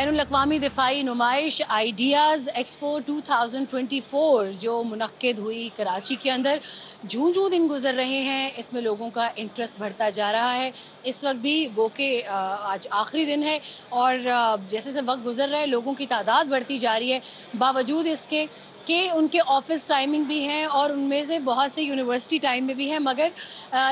बैनुल-अक़वामी दिफ़ाई नुमाइश ideas expo 2024 जो मुनक्किद हुई कराची के अंदर, जूं दिन गुज़र रहे हैं इसमें लोगों का इंटरेस्ट बढ़ता जा रहा है। इस वक्त भी गो के आज आखिरी दिन है और जैसे जैसे वक्त गुज़र रहा है लोगों की तादाद बढ़ती जा रही है, बावजूद इसके कि उनके ऑफ़िस टाइमिंग भी हैं और उनमें से बहुत से यूनिवर्सिटी टाइम में भी हैं। मगर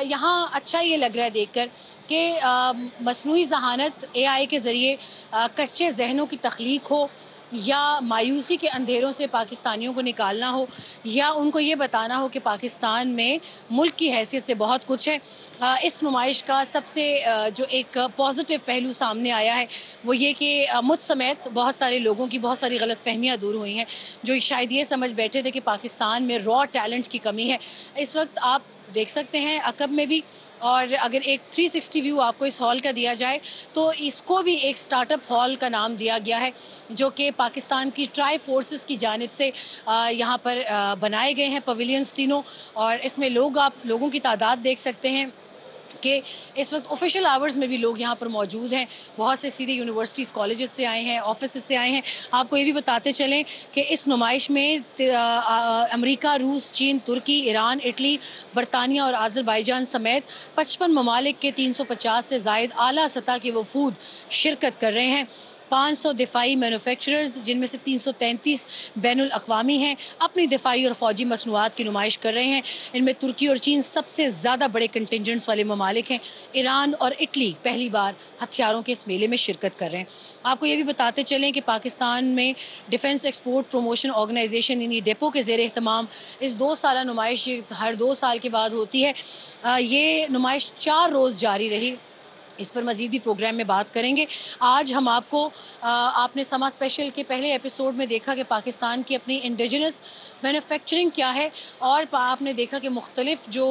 यहाँ अच्छा ये लग रहा है देखकर कि मसनूई ज़हानत एआई के ज़रिए कच्चे ज़हनों की तख्लीक हो या मायूसी के अंधेरों से पाकिस्तानियों को निकालना हो या उनको ये बताना हो कि पाकिस्तान में मुल्क की हैसियत से बहुत कुछ है। इस नुमाइश का सबसे जो एक पॉजिटिव पहलू सामने आया है वो ये कि मुझ समेत बहुत सारे लोगों की बहुत सारी गलतफहमियाँ दूर हुई हैं, जो शायद ये समझ बैठे थे कि पाकिस्तान में रॉ टैलेंट की कमी है। इस वक्त आप देख सकते हैं अकब में भी, और अगर एक 360 व्यू आपको इस हॉल का दिया जाए तो इसको भी एक स्टार्टअप हॉल का नाम दिया गया है, जो कि पाकिस्तान की ट्राई फोर्सेस की जानिब से यहाँ पर बनाए गए हैं पवेलियंस तीनों। और इसमें आप लोगों की तादाद देख सकते हैं कि इस वक्त ऑफिशियल आवर्स में भी लोग यहाँ पर मौजूद हैं। बहुत से सीधे यूनिवर्सिटीज़ कॉलेजेस से आए हैं, ऑफिस से आए हैं। आपको ये भी बताते चलें कि इस नुमाइश में अमेरिका, रूस, चीन, तुर्की, ईरान, इटली, बरतानिया और आज़रबाईजान समेत 55 ममालिक के 350 से ज़ायद आला सतह के वफूद शिरकत कर रहे हैं। 500 दिफाई मैन्युफैक्चरर्स, जिनमें से 333 बैनुल-अक़वामी हैं, अपनी दिफाई और फ़ौजी मसनूआत की नुमाइश कर रहे हैं। इनमें तुर्की और चीन सबसे ज़्यादा बड़े कंटिजेंट्स वाले ममालिक हैं। ईरान और इटली पहली बार हथियारों के इस मेले में शिरकत कर रहे हैं। आपको ये भी बताते चलें कि पाकिस्तान में डिफेंस एक्सपोर्ट प्रमोशन ऑर्गेनाइजेशन यानी डेपो के ज़ेर एहतमाम इस 2 साला नुमाइश हर 2 साल के बाद होती है। ये नुमाइश 4 रोज़ जारी रही। इस पर मज़ीद भी प्रोग्राम में बात करेंगे। आज हम आपको आपने समा स्पेशल के पहले एपिसोड में देखा कि पाकिस्तान की अपनी इंडिजिनस मैन्युफैक्चरिंग क्या है, और आपने देखा कि मुख्तलिफ जो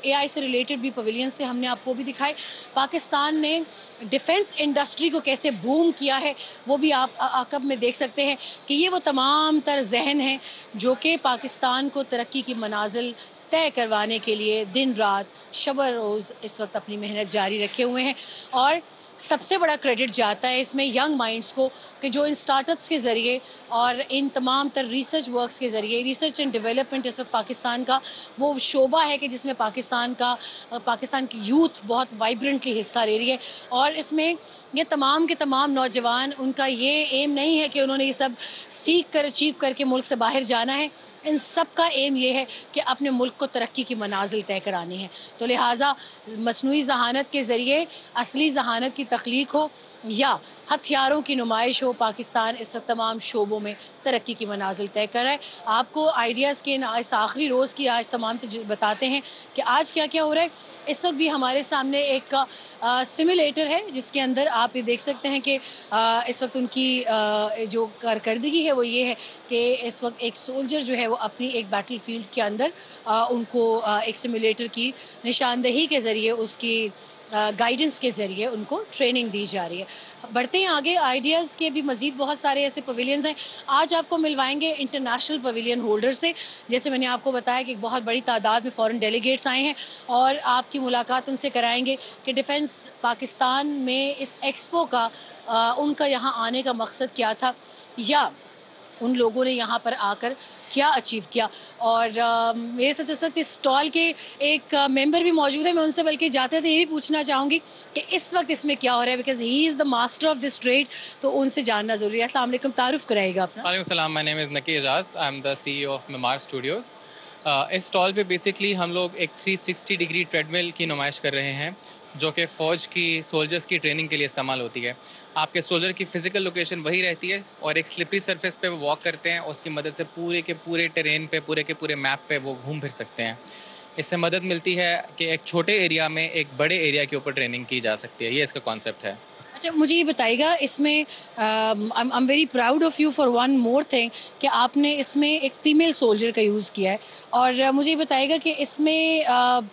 एआई से रिलेटेड भी पवेलियंस थे हमने आपको भी दिखाए। पाकिस्तान ने डिफेंस इंडस्ट्री को कैसे बूम किया है वो भी आप अकब में देख सकते हैं कि ये वो तमाम तर जहन हैं जो कि पाकिस्तान को तरक्की की मनाजिल तय करवाने के लिए दिन रात शब रोज़ इस वक्त अपनी मेहनत जारी रखे हुए हैं। और सबसे बड़ा क्रेडिट जाता है इसमें यंग माइंड्स को कि जो इन स्टार्टअप्स के ज़रिए और इन तमाम तर रिसर्च वर्क्स के ज़रिए, रिसर्च एंड डेवलपमेंट इस वक्त पाकिस्तान का वो शोबा है कि जिसमें पाकिस्तान की यूथ बहुत वाइब्रेंटली हिस्सा ले रही है। और इसमें ये तमाम के तमाम नौजवान, उनका ये एम नहीं है कि उन्होंने ये सब सीख कर अचीव करके मुल्क से बाहर जाना है। इन सब का एम ये है कि अपने मुल्क को तरक्की की मनाजिल तय करानी है। तो लिहाजा मसनूई ज़हानत के ज़रिए असली ज़हानत की तख्लीक हो या हथियारों की नुमाइश हो, पाकिस्तान इस वक्त तमाम शोबों में तरक्की की मनाजिल तय कर रहा है। आपको आइडियाज़ के इस आखिरी रोज़ की आज तमाम बताते हैं कि आज क्या क्या हो रहा है। इस वक्त भी हमारे सामने एक सिमुलेटर है जिसके अंदर आप ये देख सकते हैं कि इस वक्त उनकी जो कारकर्दगी है वो ये है कि इस वक्त एक सोल्जर जो है वो अपनी एक बैटल फील्ड के अंदर उनको एक सिमुलेटर की निशानदही के ज़रिए, उसकी गाइडेंस के ज़रिए उनको ट्रेनिंग दी जा रही है। बढ़ते हैं आगे, आइडियाज़ के भी मज़ीद बहुत सारे ऐसे पवेलियंस हैं। आज आपको मिलवाएंगे इंटरनेशनल पवेलियन होल्डर से। जैसे मैंने आपको बताया कि एक बहुत बड़ी तादाद में फ़ॉरेन डेलीगेट्स आए हैं और आपकी मुलाकात उनसे कराएंगे कि डिफेंस पाकिस्तान में इस एक्सपो का उनका यहाँ आने का मकसद क्या था, या उन लोगों ने यहाँ पर आकर क्या अचीव किया। और मेरे साथ इस वक्त इस स्टॉल के एक मेंबर भी मौजूद है। मैं उनसे बल्कि जाते थे ये भी पूछना चाहूँगी कि इस वक्त इसमें क्या हो रहा है, because he is the master of this trade, तो उनसे जानना ज़रूरी है। अस्सलाम वालेकुम, तारुफ कराइएगा अपना। वालेकुम सलाम, my name is Naqi Ejaz, I am the CEO of Memaar studios. इस स्टॉल पे बेसिकली हम लोग एक 360 डिग्री ट्रेडमिल की नुमाइश कर रहे हैं जो कि फ़ौज की सोल्जर्स की ट्रेनिंग के लिए इस्तेमाल होती है। आपके सोल्जर की फ़िज़िकल लोकेशन वही रहती है और एक स्लिपरी सरफेस पे वो वॉक करते हैं और उसकी मदद से पूरे के पूरे टेरेन पे, पूरे के पूरे मैप पे वो घूम फिर सकते हैं। इससे मदद मिलती है कि एक छोटे एरिया में एक बड़े एरिया के ऊपर ट्रेनिंग की जा सकती है। ये इसका कॉन्सेप्ट है। अच्छा, मुझे ये बताइएगा इसमें I am very proud of you for one more thing कि आपने इसमें एक फ़ीमेल सोल्जर का यूज़ किया है। और मुझे ये बताइएगा कि इसमें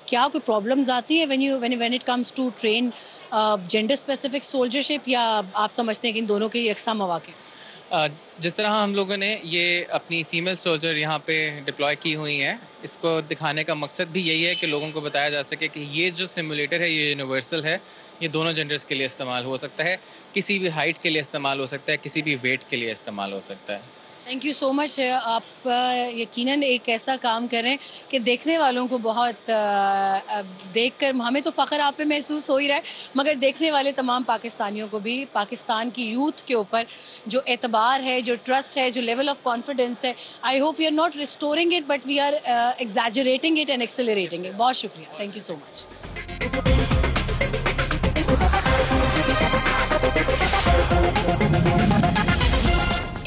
क्या कोई प्रॉब्लम्स आती है when it comes to train gender specific soldiership, या आप समझते हैं कि इन दोनों के यकसा मौक़े? जिस तरह हम लोगों ने ये अपनी फ़ीमेल सोल्जर यहाँ पे डिप्लॉय की हुई हैं, इसको दिखाने का मकसद भी यही है कि लोगों को बताया जा सके कि ये जो सिमुलेटर है ये यूनिवर्सल है, ये दोनों जेंडर्स के लिए इस्तेमाल हो सकता है, किसी भी हाइट के लिए इस्तेमाल हो सकता है, किसी भी वेट के लिए इस्तेमाल हो सकता है। Thank you so much. आप यकीनन एक ऐसा काम कर रहे हैं कि देखने वालों को बहुत देखकर हमें तो फ़ख्र आप पे महसूस हो ही रहा है, मगर देखने वाले तमाम पाकिस्तानियों को भी पाकिस्तान की यूथ के ऊपर जो एतबार है, जो ट्रस्ट है, जो लेवल ऑफ कॉन्फिडेंस है, I hope we are not restoring it but we are exaggerating it and accelerating it. बहुत शुक्रिया, थैंक यू सो मच।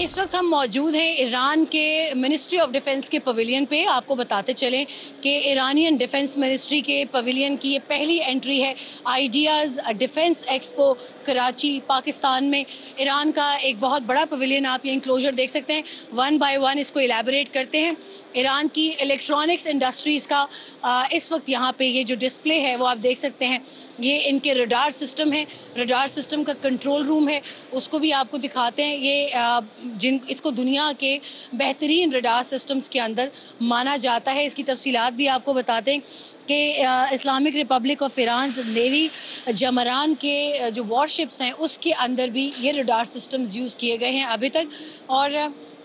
इस वक्त हम मौजूद हैं ईरान के मिनिस्ट्री ऑफ डिफेंस के पवेलियन पे। आपको बताते चलें कि ईरानियन डिफेंस मिनिस्ट्री के पवेलियन की ये पहली एंट्री है ideas defence expo Karachi Pakistan में। ईरान का एक बहुत बड़ा पवेलियन, आप ये इंक्लोजर देख सकते हैं। वन बाय वन इसको इलेबोरेट करते हैं। ईरान की इलेक्ट्रॉनिक्स इंडस्ट्रीज़ का इस वक्त यहाँ पे ये जो डिस्प्ले है वो आप देख सकते हैं। ये इनके रडार सिस्टम है, रडार सिस्टम का कंट्रोल रूम है, उसको भी आपको दिखाते हैं। ये इसको दुनिया के बेहतरीन रडार सिस्टम्स के अंदर माना जाता है। इसकी तफसीलात भी आपको बताते हैं कि Islamic Republic of Iran navy Jamaran के जो वॉरशिप्स हैं उसके अंदर भी ये रडार सिस्टम्स यूज़ किए गए हैं अभी तक। और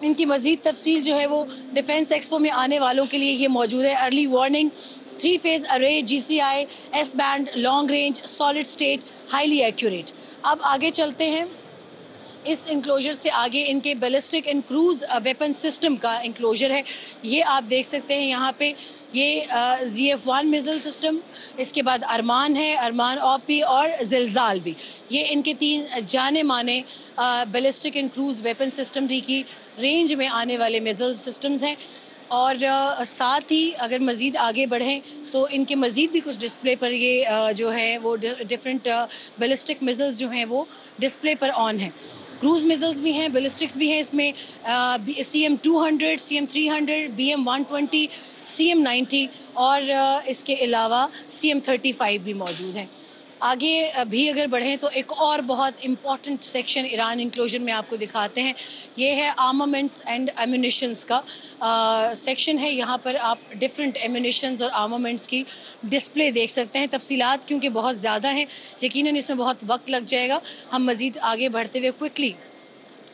इनकी मज़ीद तफसील जो है वो डिफेंस एक्सपो में आने वालों के लिए ये मौजूद है। Early warning, 3 phase array, GCI, S band, long range, solid state, highly accurate. अब आगे चलते हैं। इस इंक्लोजर से आगे इनके ballistic and cruise weapon system का इंक्लोजर है। ये आप देख सकते हैं यहाँ पे। ये ZF-1 मिज़ाइल सिस्टम, इसके बाद अरमान है, अरमान OP और ज़िलज़ाल भी। ये इनके 3 जाने माने ballistic and cruise weapon system की रेंज में आने वाले मिज़ाइल सिस्टम्स हैं। और साथ ही अगर मज़ीद आगे बढ़ें तो इनके मज़ीद भी कुछ डिस्प्ले पर ये जो है वो डिफरेंट बैलिस्टिक मिज़ाइल्स जो हैं वो डिस्प्ले पर ऑन हैं। क्रूज़ मिज़ाइल्स भी हैं, बैलिस्टिक्स भी हैं इसमें। CM-200, CM-300, BM-120, CM-90 और इसके अलावा CM-35 भी मौजूद हैं। आगे भी अगर बढ़ें तो एक और बहुत इम्पॉर्टेंट सेक्शन ईरान इंक्लोजर में आपको दिखाते हैं। ये है आर्मामेंट्स एंड एम्यूनिशंस का सेक्शन है। यहाँ पर आप डिफरेंट एम्यूनिशंस और आर्मामेंट्स की डिस्प्ले देख सकते हैं। तफसीलात क्योंकि बहुत ज़्यादा हैं, यकीनन इसमें बहुत वक्त लग जाएगा। हम मज़ीद आगे बढ़ते हुए क्विकली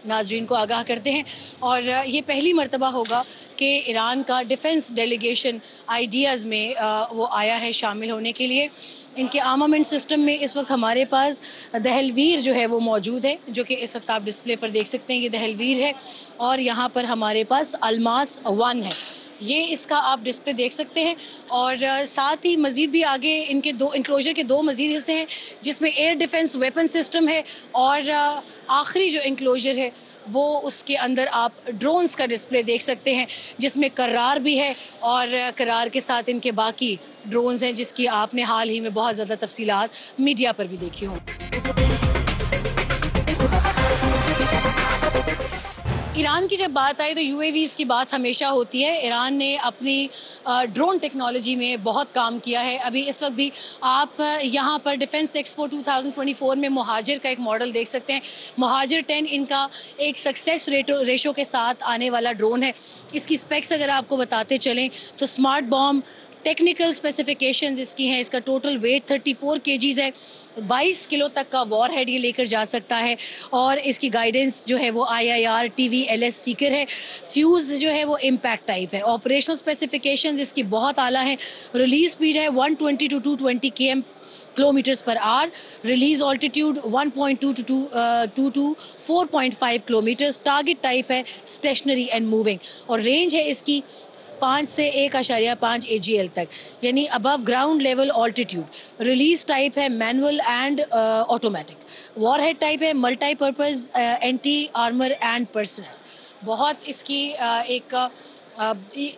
नाज़रीन को आगाह करते हैं। और ये पहली मरतबा होगा कि ईरान का डिफेंस डेलीगेशन आइडियाज़ में वो आया है शामिल होने के लिए। इनके आर्मामेंट सिस्टम में इस वक्त हमारे पास दहलवीर जो है वो मौजूद है, जो कि इस वक्त आप डिस्प्ले पर देख सकते हैं। ये दहलवीर है और यहाँ पर हमारे पास अल्मास 1 है, ये इसका आप डिस्प्ले देख सकते हैं। और साथ ही मज़ीद भी आगे इनके दो इंक्लोजर के 2 मज़ीद हिस्से हैं, जिसमें एयर डिफेंस वेपन सिस्टम है और आखिरी जो इंक्लोजर है वो उसके अंदर आप ड्रोन्स का डिस्प्ले देख सकते हैं, जिसमें कर्रार भी है और कर्रार के साथ इनके बाकी ड्रोन्स हैं, जिसकी आपने हाल ही में बहुत ज़्यादा तफसीलात मीडिया पर भी देखी हों। ईरान की जब बात आए तो UAVs की बात हमेशा होती है। ईरान ने अपनी ड्रोन टेक्नोलॉजी में बहुत काम किया है। अभी इस वक्त भी आप यहाँ पर डिफेंस एक्सपो 2024 में मुहाजिर का एक मॉडल देख सकते हैं। मुहाजिर 10 इनका एक सक्सेस रेशो के साथ आने वाला ड्रोन है। इसकी स्पेक्स अगर आपको बताते चलें तो स्मार्ट बॉम्ब टेक्निकल स्पेसिफिकेशंस इसकी हैं। इसका टोटल वेट 34 kgs है। 22 किलो तक का वॉर हेड ये लेकर जा सकता है और इसकी गाइडेंस जो है वो IIR TVLS सीकर है। फ्यूज़ जो है वो इम्पैक्ट टाइप है। ऑपरेशनल स्पेसिफिकेशंस इसकी बहुत आला हैं। रिलीज स्पीड है 120 to 220 kilometres per hour. Release altitude 1.2 to 4.5 kilometres. Target type है स्टेशनरी एंड मूविंग और रेंज है इसकी 5 से 1.5 AGL तक, यानी above ground level altitude. Release type है manual and automatic. Warhead type है multipurpose anti armour and personnel. बहुत इसकी एक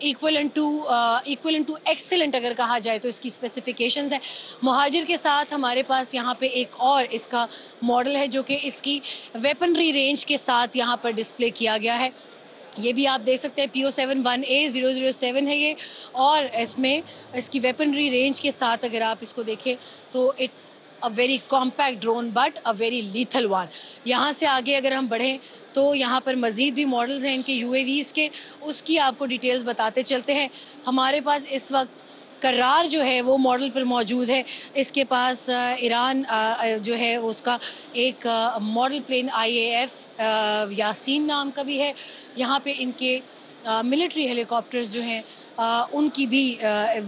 इक्वलेंट टू एक्सेलेंट अगर कहा जाए तो इसकी स्पेसिफिकेशंस हैं। मुहाजिर के साथ हमारे पास यहाँ पे एक और इसका मॉडल है जो कि इसकी वेपनरी रेंज के साथ यहाँ पर डिस्प्ले किया गया है। ये भी आप देख सकते हैं PO-71A-007 है ये, और इसमें इसकी वेपनरी रेंज के साथ अगर आप इसको देखें तो it's a very compact drone but a very lethal one. यहाँ से आगे अगर हम बढ़ें तो यहाँ पर मज़ीद भी मॉडल्स हैं इनके यूएवीज़ के, उसकी आपको डिटेल्स बताते चलते हैं। हमारे पास इस वक्त कर्रार जो है वो मॉडल पर मौजूद है। इसके पास ईरान जो है उसका एक मॉडल प्लेन IAF यासीन नाम का भी है। यहाँ पे इनके मिलिट्री हेलीकॉप्टर्स जो हैं उनकी भी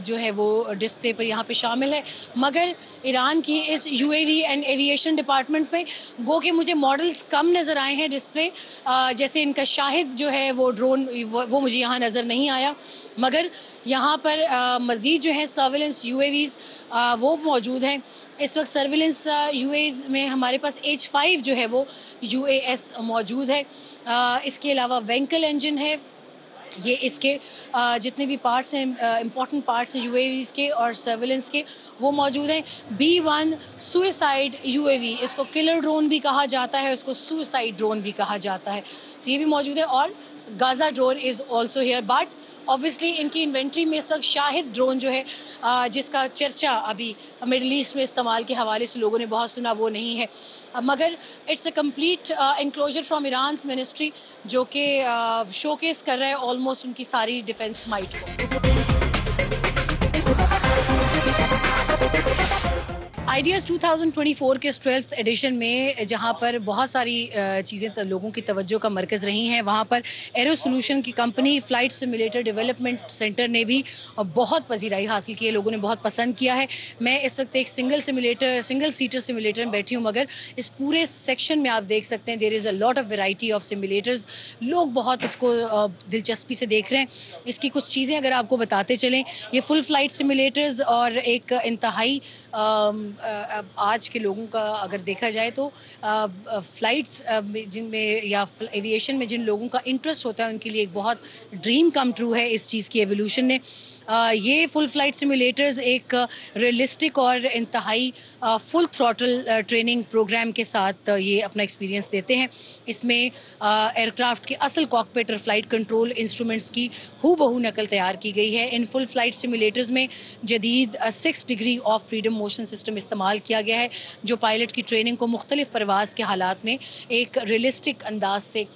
जो है वो डिस्प्ले पर यहाँ पे शामिल है। मगर ईरान की इस यूएवी एंड एविएशन डिपार्टमेंट में गो के मुझे मॉडल्स कम नज़र आए हैं डिस्प्ले। जैसे इनका शाहिद जो है वो ड्रोन वो मुझे यहाँ नज़र नहीं आया। मगर यहाँ पर मज़ीद जो है सर्विलेंस यूएवीज़ वो मौजूद हैं। इस वक्त सर्विलेंस यूएवीज़ में हमारे पास H5 जो है वो UAS मौजूद है। इसके अलावा वेंकल इंजन है। ये इसके जितने भी पार्ट्स हैं इम्पॉर्टेंट पार्ट्स हैं यूएवीज़ के और सर्विलेंस के वो मौजूद हैं। B1 सुइसाइड यूएवी, इसको किलर ड्रोन भी कहा जाता है, इसको सुइसाइड ड्रोन भी कहा जाता है, तो ये भी मौजूद है। और Gaza drone is also here but obviously इनकी इन्वेंट्री में इस वक्त शाहिद ड्रोन जो है जिसका चर्चा अभी मिडल ईस्ट में इस्तेमाल के हवाले से लोगों ने बहुत सुना, वो नहीं है। मगर it's a complete enclosure from Iran ministry जो कि शोकेस कर रहा है ऑलमोस्ट उनकी सारी डिफेंस माइट को। आइडियाज़ 2024 के 12th एडिशन में जहां पर बहुत सारी चीज़ें लोगों की तवज्जो का मरकज़ रही हैं, वहां पर एरो सोल्यूशन की company flight simulator development centre ने भी बहुत पजीराई हासिल की है, लोगों ने बहुत पसंद किया है। मैं इस वक्त एक सिंगल सीटर सिमुलेटर में बैठी हूँ, मगर इस पूरे सेक्शन में आप देख सकते हैं there is a lot of variety of simulators. लोग बहुत इसको दिलचस्पी से देख रहे हैं। इसकी कुछ चीज़ें अगर आपको बताते चलें, ये फुल फ्लाइट सिमुलेटर्स और एक इंतहाई आज के लोगों का अगर देखा जाए तो फ़्लाइट्स जिनमें या एविएशन में जिन लोगों का इंटरेस्ट होता है उनके लिए एक बहुत ड्रीम कम ट्रू है इस चीज़ की एवोल्यूशन ने। ये फुल फ्लाइट सिमुलेटर्स एक रियलिस्टिक और इंतहाई फुल थ्रॉटल ट्रेनिंग प्रोग्राम के साथ ये अपना एक्सपीरियंस देते हैं। इसमें एयरक्राफ्ट के असल कॉकपिट और फ्लाइट कंट्रोल इंस्ट्रूमेंट्स की हूबहू नकल तैयार की गई है। इन फुल फ्लाइट सिमुलेटर्स में जदीद 6 degree of freedom motion system इस्तेमाल किया गया है, जो पायलट की ट्रेनिंग को मुख्तलिफ परवाज़ के हालात में एक रियलिस्टिक अंदाज से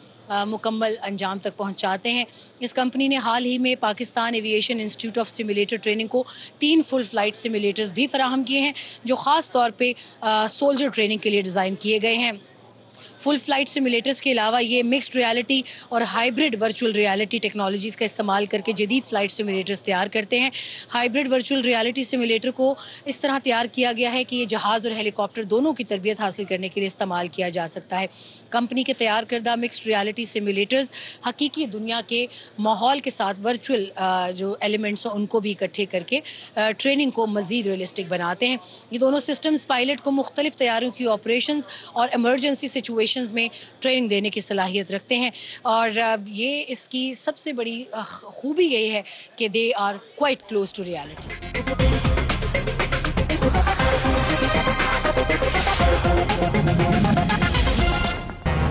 मुकम्मल अंजाम तक पहुंचाते हैं। इस कंपनी ने हाल ही में Pakistan aviation institute of simulator training को 3 फुल फ्लाइट सिमुलेटर्स भी फराहम किए हैं, जो ख़ास तौर पे सोल्जर ट्रेनिंग के लिए डिज़ाइन किए गए हैं। फुल फ्लाइट सिमुलेटर्स के अलावा ये मिक्स्ड रियलिटी और हाइब्रिड वर्चुअल रियलिटी टेक्नोलॉजीज़ का इस्तेमाल करके जदीद फ्लाइट सिमुलेटर्स तैयार करते हैं। हाइब्रिड वर्चुअल रियलिटी सिमुलेटर को इस तरह तैयार किया गया है कि ये जहाज़ और हेलीकॉप्टर दोनों की तरबियत हासिल करने के लिए इस्तेमाल किया जा सकता है। कंपनी के तैयार करदा मिक्स्ड रियलिटी सिमुलेटर्स हकीकी दुनिया के माहौल के साथ वर्चुअल जो एलिमेंट्स हैं उनको भी इकट्ठे करके ट्रेनिंग को मज़ीद रियलिस्टिक बनाते हैं। ये दोनों सिस्टम्स पायलट को मुख्तलिफ तैयारियों की ऑपरेशंस और एमरजेंसी सिचुएशंस में ट्रेनिंग देने की सलाहियत रखते हैं। और ये इसकी सबसे बड़ी खूबी यही है कि they are quite close to reality.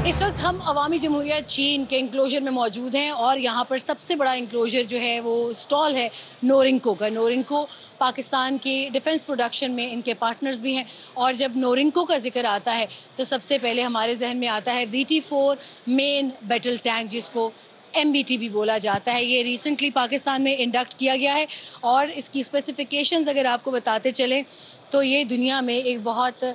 इस वक्त हम अवामी जमहूरियत चीन के इंक्लोजर में मौजूद हैं और यहाँ पर सबसे बड़ा इंक्लोजर जो है वो स्टॉल है नोरिंको का। नोरिंको पाकिस्तान के डिफेंस प्रोडक्शन में इनके पार्टनर्स भी हैं, और जब नोरिंको का जिक्र आता है तो सबसे पहले हमारे जहन में आता है VT4 मेन बैटल टैंक, जिसको MBT भी बोला जाता है। ये रिसेंटली पाकिस्तान में इंडक्ट किया गया है और इसकी स्पेसिफिकेशंस अगर आपको बताते चलें तो ये दुनिया में एक बहुत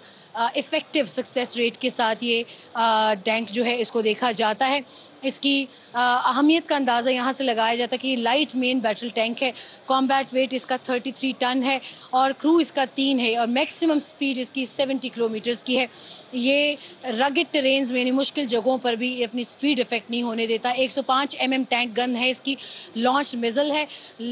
इफ़ेक्टिव सक्सेस रेट के साथ ये टैंक जो है इसको देखा जाता है। इसकी अहमियत का अंदाज़ा यहाँ से लगाया जाता है कि लाइट मेन बैटल टैंक है। कॉम्बैट वेट इसका 33 टन है और क्रू इसका 3 है और मैक्सिमम स्पीड इसकी 70 किलोमीटर्स की है। ये रगड टेरेन्स में, यानी मुश्किल जगहों पर भी अपनी स्पीड इफेक्ट नहीं होने देता। 105 mm टैंक गन है इसकी, लॉन्च मिज़ल है।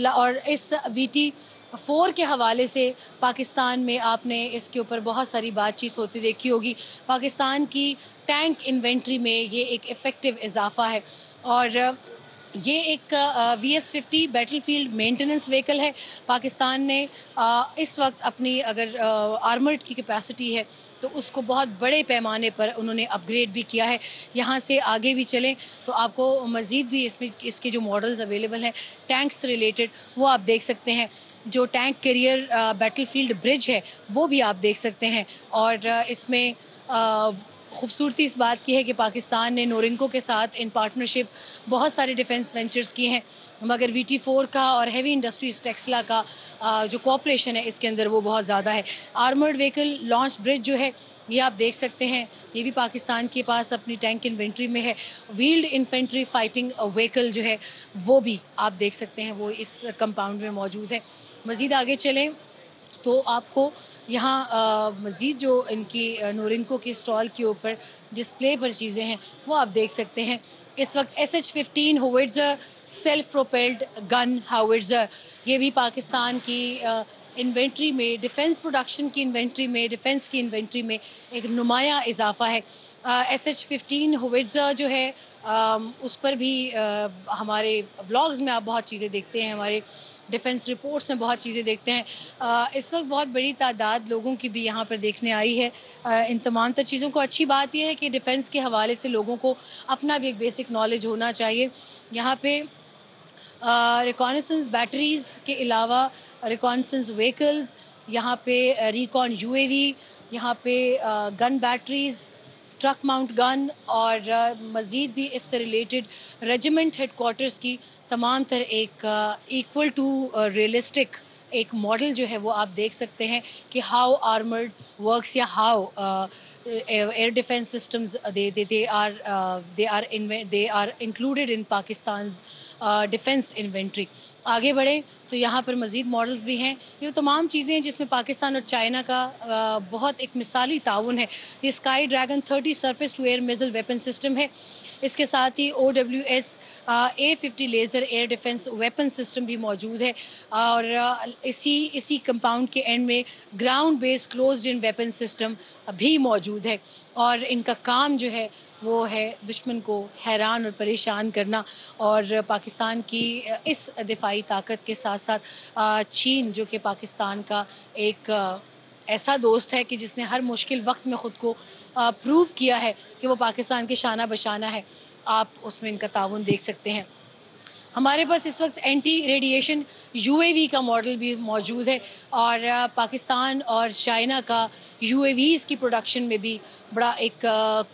और इस VT4 के हवाले से पाकिस्तान में आपने इसके ऊपर बहुत सारी बातचीत होती देखी होगी। पाकिस्तान की टैंक इन्वेंट्री में ये एक इफ़ेक्टिव इजाफा है और ये एक VS-50 बैटलफील्ड मेंटेनेंस व्हीकल है। पाकिस्तान ने इस वक्त अपनी अगर आर्मर्ड की कैपेसिटी है तो उसको बहुत बड़े पैमाने पर उन्होंने अपग्रेड भी किया है। यहाँ से आगे भी चलें तो आपको मज़ीद भी इसमें इसके जो मॉडल्स अवेलेबल हैं टैंक्स रिलेटेड वो आप देख सकते हैं। जो टैंक कैरियर बैटलफील्ड ब्रिज है वो भी आप देख सकते हैं। और इसमें खूबसूरती इस बात की है कि पाकिस्तान ने नोरिंको के साथ इन पार्टनरशिप बहुत सारे डिफेंस वेंचर्स किए हैं, मगर VT4 का और हैवी इंडस्ट्रीज टेक्सला का जो कॉपरेशन है इसके अंदर वो बहुत ज़्यादा है। आर्मर्ड व्हीकल लॉन्च ब्रिज जो है ये आप देख सकते हैं, ये भी पाकिस्तान के पास अपनी टैंक इन्वेंट्री में है। व्हील्ड इन्फेंट्री फाइटिंग व्हीकल जो है वो भी आप देख सकते हैं, वो इस कंपाउंड में मौजूद है। मज़ीद आगे चलें तो आपको यहाँ मज़ीद जो इनकी नोरिंको की स्टॉल के ऊपर डिस्प्ले पर चीज़ें हैं वो आप देख सकते हैं। इस वक्त SH-15 होविट्ज़र सेल्फ प्रोपेल्ड गन हाउविट्ज़र, ये भी पाकिस्तान की इन्वेंट्री में, डिफेंस प्रोडक्शन की इन्वेंट्री में, डिफेंस की इन्वेंट्री में एक नुमाया इजाफा है। SH-15 होविट्ज़र जो है उस पर भी हमारे व्लॉग्स में आप बहुत चीज़ें देखते हैं, हमारे डिफेंस रिपोर्ट्स में बहुत चीज़ें देखते हैं। इस वक्त बहुत बड़ी तादाद लोगों की भी यहाँ पर देखने आई है। इन तमाम तर चीज़ों को अच्छी बात यह है कि डिफेंस के हवाले से लोगों को अपना भी एक बेसिक नॉलेज होना चाहिए। यहाँ पे रिकॉनेसेंस बैटरीज़ के अलावा रिकॉनेसेंस व्हीकल्स, यहाँ पे रिकॉन UAV, यहाँ पे gun batteries, truck mount gun और मज़ीद भी इससे रिलेटेड रेजिमेंट हेडक्वार्टर्स की तमाम तर एक इक्वल टू रियलिस्टिक एक मॉडल जो है वो आप देख सकते हैं कि हाउ आर्मर्ड वर्क्स या how air defence systems they are included in Pakistan's defence inventory. आगे बढ़े तो यहाँ पर मज़ीद मॉडल्स भी हैं। ये तमाम चीज़ें हैं जिसमें पाकिस्तान और चाइना का बहुत एक मिसाली ताउन है। ये sky dragon 30 surface to air missile weapon system है। इसके साथ ही OWS A50 laser air defence weapon system भी मौजूद है। और इसी कंपाउंड के एंड में ground based closed in weapon system भी मौजूद है। और इनका काम जो है वो है दुश्मन को हैरान और परेशान करना। और पाकिस्तान की इस दिफाई ताकत के साथ साथ चीन जो कि पाकिस्तान का एक ऐसा दोस्त है कि जिसने हर मुश्किल वक्त में ख़ुद को प्रूव किया है कि वो पाकिस्तान के शाना बशाना है, आप उसमें इनका ताउन देख सकते हैं। हमारे पास इस वक्त एंटी रेडिएशन UAV का मॉडल भी मौजूद है। और पाकिस्तान और चाइना का UAVs की प्रोडक्शन में भी बड़ा एक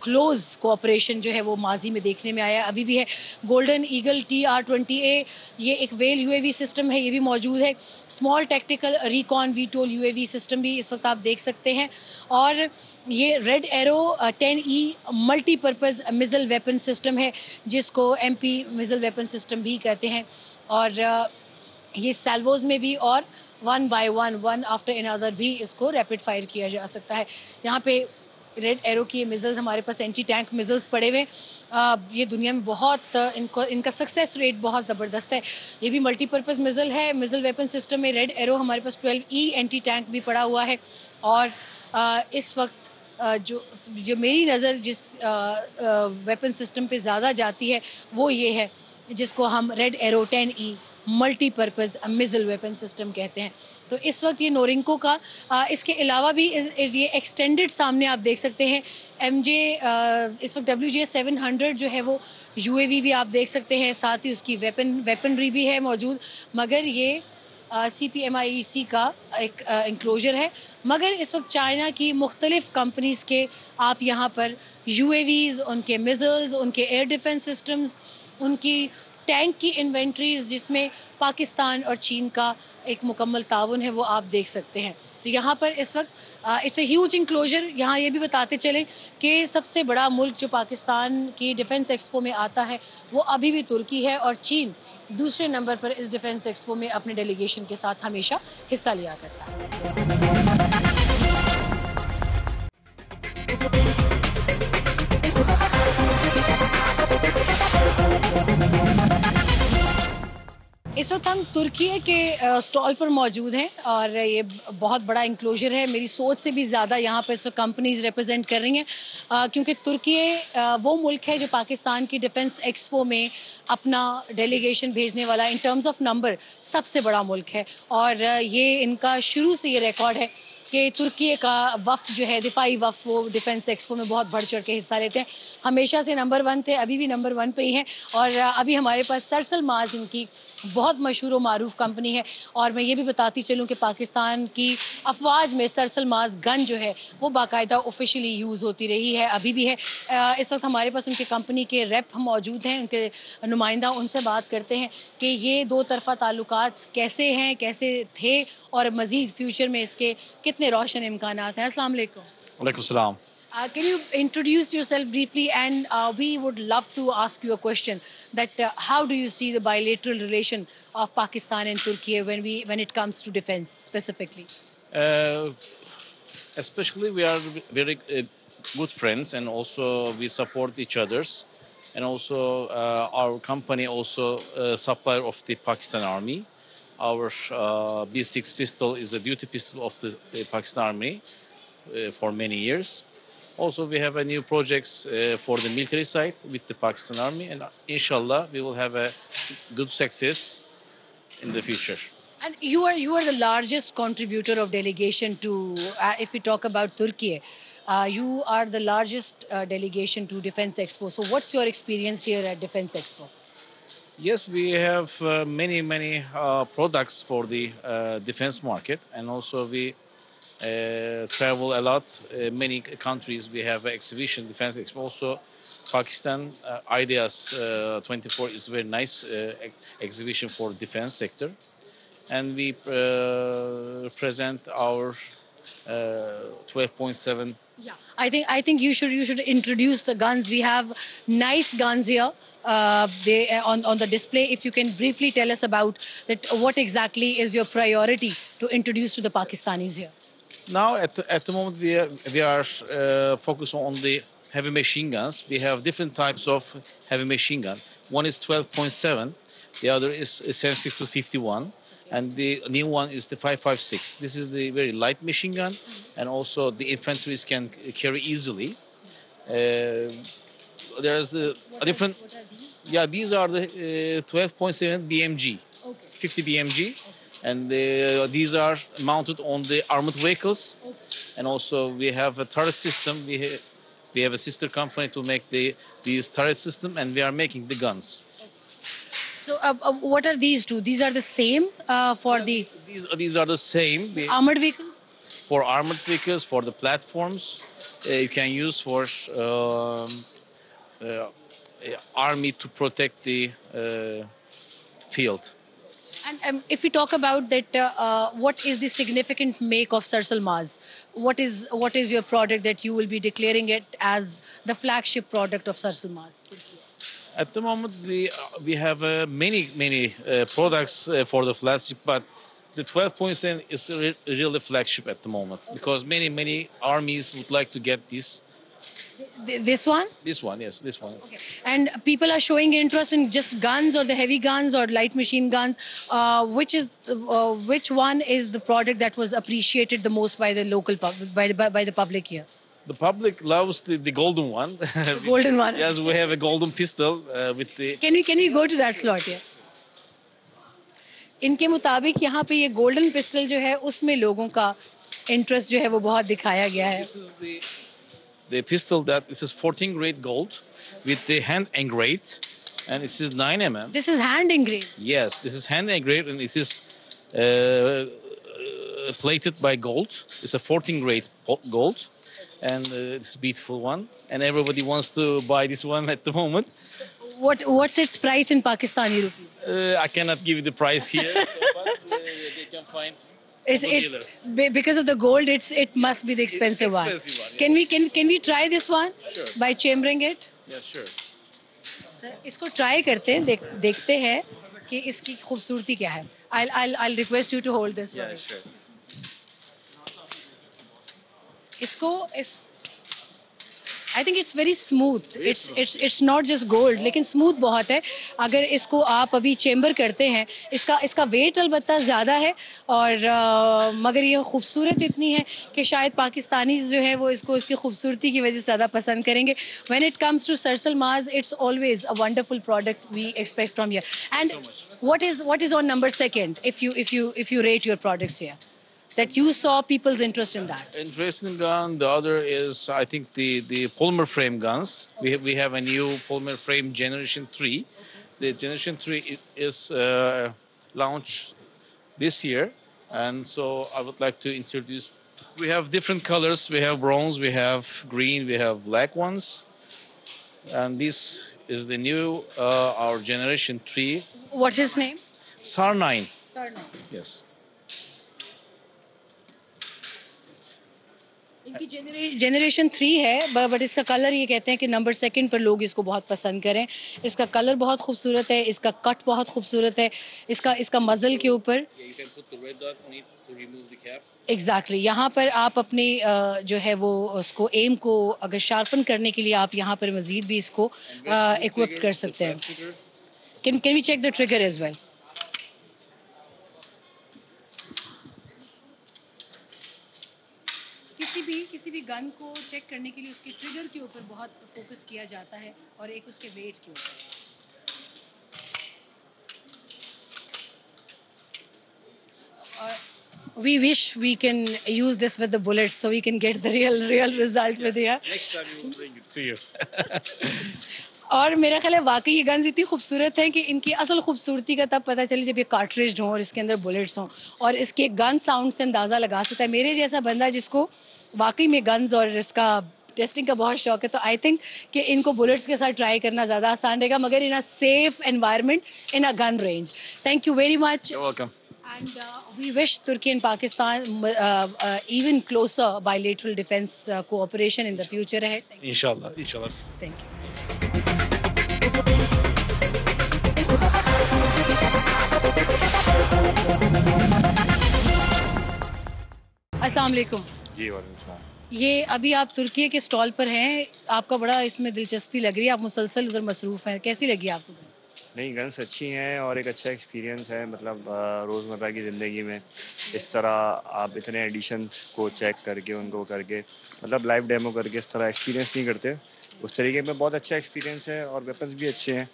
क्लोज़ कोऑपरेशन जो है वो माजी में देखने में आया, अभी भी है। गोल्डन ईगल TR-20A ये एक वेल UAV सिस्टम है, ये भी मौजूद है। Small tactical recon VTOL UAV system भी इस वक्त आप देख सकते हैं। और ये red arrow 10E multipurpose missile weapon system है जिसको MP मिसाइल वेपन सिस्टम भी कहते हैं। और ये सैल्वोज में भी और one by one after another भी इसको रैपिड फायर किया जा सकता है। यहाँ पे रेड एरो की ये मिसाइल्स हमारे पास एंटी टैंक मिसाइल्स पड़े हुए। ये दुनिया में बहुत इनका सक्सेस रेट बहुत ज़बरदस्त है। ये भी मल्टीपर्पज़ मिसाइल है। मिसाइल वेपन सिस्टम में रेड एरो हमारे पास 12E एंटी टैंक भी पड़ा हुआ है। और इस वक्त जो मेरी नज़र जिस वेपन सिस्टम पे ज़्यादा जाती है वो ये है जिसको हम red arrow 10E multipurpose missile weapon system कहते हैं। तो इस वक्त ये नोरिंको का इसके अलावा भी ये एक्सटेंडेड सामने आप देख सकते हैं। MJ इस वक्त WJ-700 जो है वो UAV भी आप देख सकते हैं, साथ ही उसकी वेपनरी भी है मौजूद। मगर ये CPMIEC का एक इंक्लोजर है। मगर इस वक्त चाइना की मुख्तलिफ़ कंपनीज़ के आप यहाँ पर UAVs, उनके मिसाइल्स, उनके एयर डिफेंस सिस्टम्स, उनकी टैंक की इन्वेंट्रीज जिसमें पाकिस्तान और चीन का एक मुकम्मल ताउन है वो आप देख सकते हैं। तो यहाँ पर इस वक्त इट्स ए ह्यूज इंक्लोजर। यहाँ ये भी बताते चलें कि सबसे बड़ा मुल्क जो पाकिस्तान की डिफेंस एक्सपो में आता है वो अभी भी तुर्की है और चीन दूसरे नंबर पर इस डिफेंस एक्सपो में अपने डेलीगेशन के साथ हमेशा हिस्सा लिया करता है। इस वक्त हम तुर्की के स्टॉल पर मौजूद हैं और ये बहुत बड़ा इंक्लोजर है। मेरी सोच से भी ज़्यादा यहाँ पर इस वक्त कंपनीज रिप्रेजेंट कर रही हैं क्योंकि तुर्की वो मुल्क है जो पाकिस्तान की डिफेंस एक्सपो में अपना डेलीगेशन भेजने वाला इन टर्म्स ऑफ नंबर सबसे बड़ा मुल्क है। और ये इनका शुरू से ये रिकॉर्ड है कि तुर्की का वफ्द जो है, दिफाई वफ्द, वो डिफेंस एक्सपो में बहुत बढ़ चढ़ के हिस्सा लेते हैं। हमेशा से नंबर 1 थे, अभी भी नंबर 1 पे ही हैं। और अभी हमारे पास सरसल माज इनकी बहुत मशहूर व मारूफ कंपनी है। और मैं ये भी बताती चलूँ कि पाकिस्तान की अफवाज में सरसल माज गन जो है वो बाकायदा ऑफिशियली यूज़ होती रही है, अभी भी है। इस वक्त हमारे पास उनके कंपनी के रेप मौजूद हैं, उनके नुमाइंदा, उनसे बात करते हैं कि ये दो तरफ़ा ताल्लुकात कैसे हैं, कैसे थे और मज़ीद फ्यूचर में इसके कितने रोशन इम्कानात हैं। अस्सलाम वालेकुम। Alaikum salam. Can you introduce yourself briefly? And we would love to ask you a question that how do you see the bilateral relation of Pakistan and Turkey when it comes to defense specifically? Uh, Especially, we are very good friends, and also we support each others. And also, our company also supplier of the Pakistan Army. Our B6 pistol is a duty pistol of the Pakistan Army for many years. Also, we have a new projects for the military side with the Pakistan Army, and inshallah, we will have a good success in the future. And you are the largest contributor of delegation to, if we talk about Turkey, you are the largest delegation to Defense Expo. So what's your experience here at Defense Expo? Yes, we have many products for the defense market, and also we travel a lot. Many countries we have exhibition, defense expo. Also, Pakistan Ideas 24 is very nice exhibition for defense sector, and we present our 12.7. Yeah, I think you should introduce the guns. We have nice guns here. They on the display. If you can briefly tell us about that, what exactly is your priority to introduce to the Pakistanis here? Now, at the moment, we are focused on the heavy machine guns. We have different types of heavy machine gun. One is 12.7, the other is 7.6251, and the new one is the 5.56. This is the very light machine gun, and also the infantries can carry easily. There's a different. Yeah, these are the 12.7 BMG, 50 BMG, and these are mounted on the armored vehicles. And also we have a turret system. We have a sister company to make these turret system, and we are making the guns. So what are these two? These are the same for the These are the same armored vehicles? for armored vehicles, for the platforms. You can use for army to protect the field. And if we talk about that, what is the significant make of Sarsal Maz? What is your product that you will be declaring it as the flagship product of Sarsal Maz? At the moment, we have many products for the flagship, but the 12.7 is really flagship at the moment because many armies would like to get this. This one? This one, yes, this one. Okay. And people are showing interest in just guns or the heavy guns or light machine guns. Which one is the product that was appreciated the most by the local by the public here? The public loves the golden one. The golden one. Yes, we have a golden pistol with the. Can we go to that slot here? इनके मुताबिक यहाँ पे ये golden pistol जो है उसमें लोगों का इंटरेस्ट जो है वो बहुत दिखाया गया है. This is the pistol this is 14 grade gold with the hand engraved, and this is 9 mm. This is hand engraved. Yes, this is hand engraved, and it is plated by gold. It's a 14 grade gold, and it's a beautiful one, and everybody wants to buy this one at the moment. What's its price in Pakistani rupees? I cannot give you the price here, but they can find. It's because of the gold. It must be the expensive one. Expensive one, yeah. Can we try this one? Sure. By chambering it? Yeah, sure. इसको try करते हैं, देखते हैं कि इसकी खूबसूरती क्या है. I'll request you to hold this one. Yeah, sure. I think it's very smooth. It's not just gold, लेकिन smooth बहुत है. अगर इसको आप अभी चेम्बर करते हैं, इसका weight अलबत्ता ज़्यादा है और मगर ये खूबसूरत इतनी है कि शायद पाकिस्तानी जो है वो इसको इसकी खूबसूरती की वजह से ज़्यादा पसंद करेंगे. When it comes to Sarsal Maz, it's always a wonderful product we expect from here. And what is on number second if you rate your products here? that you saw people's interest in that? Interesting gun. The other is, I think, the polymer frame guns. We have a new polymer frame Generation 3. The Generation 3 is launched this year, and so I would like to introduce. We have different colors. We have bronze, we have green, we have black ones, and this is the new our Generation 3 What's his name? SAR 9. Sarna. Yes. इनकी generation 3 है, but इसका colour ये कहते हैं कि number second पर लोग इसको बहुत पसंद करें। इसका कलर बहुत खूबसूरत है, इसका कट बहुत खूबसूरत है, इसका मज़ल के ऊपर You can put the red dot on it to remove the cap. Exactly यहाँ पर आप अपने जो है वो उसको एम को अगर शार्पन करने के लिए आप यहाँ पर मज़ीद भी इसको इक्विप कर सकते हैं। Can we check the trigger as well? किसी भी गन को चेक करने के लिए उसके ट्रिगर के ऊपर बहुत फोकस किया जाता है और एक उसके वेट के ऊपर। We wish we can use this with the bullets so we can get the real result with it. Next time we will bring it to you. और मेरा ख्याल है वाकई ये गन्स इतनी खूबसूरत हैं कि इनकी असल खूबसूरती का तब पता चले जब ये कार्ट्रिज हों और इसके अंदर बुलेट्स हों और इसके गन साउंड से अंदाज़ा लगा सकता है। मेरे जैसा बंदा जिसको वाकई में गन्स और इसका टेस्टिंग का बहुत शौक है, तो आई थिंक कि इनको बुलेट्स के साथ ट्राई करना ज़्यादा आसान रहेगा, मगर in a safe environment in a gun range. Thank you very much. You're welcome. And we wish Turkey and Pakistan even closer bilateral defense cooperation in the future ahead. Inshallah, inshallah. Thank you. अस्सलाम वालेकुम जी वालेकुम। ये अभी आप तुर्की के stall पर हैं, आपका बड़ा इसमें दिलचस्पी लग रही है, आप मुसलसल उधर मसरूफ़ हैं, कैसी लगी आपको? नहीं, गन्स अच्छी हैं और एक अच्छा एक्सपीरियंस है, मतलब रोज़मर्रा की ज़िंदगी में इस तरह आप इतने एडिशन को चेक करके उनको करके मतलब लाइव डेमो करके इस तरह एक्सपीरियंस नहीं करते। उस तरीके में बहुत अच्छा एक्सपीरियंस है और वेपन्स भी अच्छे हैं